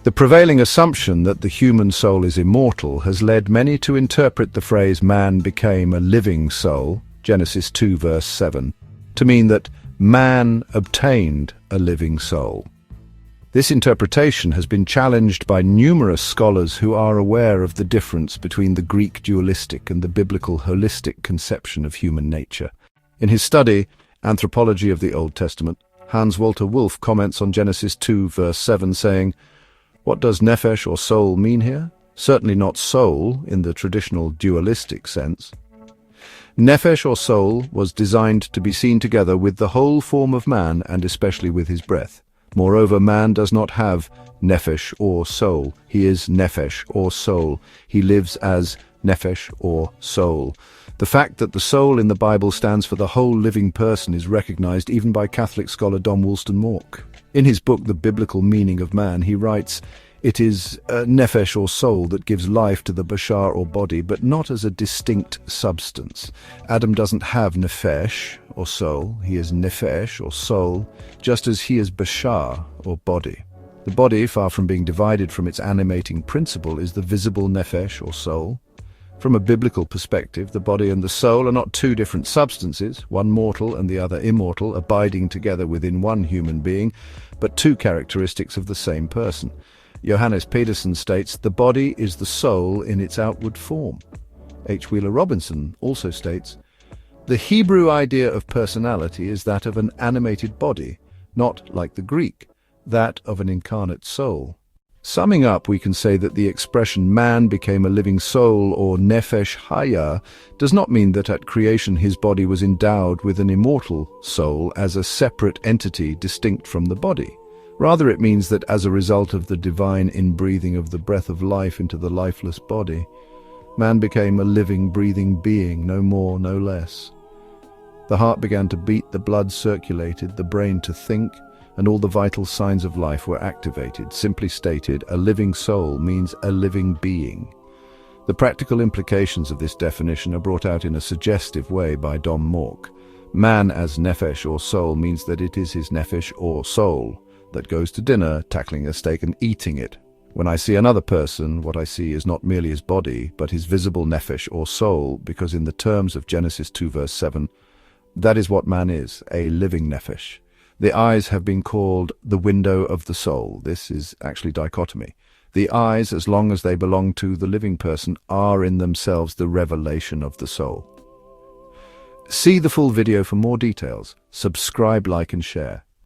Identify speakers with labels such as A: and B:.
A: The prevailing assumption that the human soul is immortal has led many to interpret the phrase "man became a living soul," Genesis 2 verse 7, to mean that man obtained a living soul. This interpretation has been challenged by numerous scholars who are aware of the difference between the Greek dualistic and the biblical holistic conception of human nature. In his study, Anthropology of the Old Testament, Hans Walter Wolff comments on Genesis 2 verse 7 saying, "What does nephesh or soul mean here? Certainly not soul in the traditional dualistic sense. Nephesh or soul was designed to be seen together with the whole form of man and especially with his breath. Moreover, man does not have nephesh or soul. He is nephesh or soul. He lives as nephesh or soul. The fact that the soul in the Bible stands for the whole living person is recognized even by Catholic scholar Dom Woolston-Mork. In his book, The Biblical Meaning of Man, he writes, "It is nephesh or soul that gives life to the bashar or body, but not as a distinct substance. Adam doesn't have nephesh or soul. He is nephesh or soul, just as he is bashar or body. The body, far from being divided from its animating principle, is the visible nephesh or soul. From a biblical perspective, the body and the soul are not two different substances, one mortal and the other immortal, abiding together within one human being, but two characteristics of the same person." Johannes Pedersen states, "The body is the soul in its outward form." H. Wheeler Robinson also states, "The Hebrew idea of personality is that of an animated body, not, like the Greek, that of an incarnate soul." Summing up, we can say that the expression "man became a living soul" or nephesh haya does not mean that at creation his body was endowed with an immortal soul as a separate entity distinct from the body. Rather, it means that as a result of the divine inbreathing of the breath of life into the lifeless body, man became a living, breathing being, no more, no less. The heart began to beat, the blood circulated, the brain to think, and all the vital signs of life were activated. Simply stated, a living soul means a living being. The practical implications of this definition are brought out in a suggestive way by Dom Mork. Man as nephesh or soul means that it is his nephesh or soul that goes to dinner, tackling a steak and eating it. When I see another person, what I see is not merely his body, but his visible nephesh or soul, because in the terms of Genesis 2 verse 7, that is what man is, a living nephesh. The eyes have been called the window of the soul. This is actually dichotomy. The eyes, as long as they belong to the living person, are in themselves the revelation of the soul. See the full video for more details. Subscribe, like and share.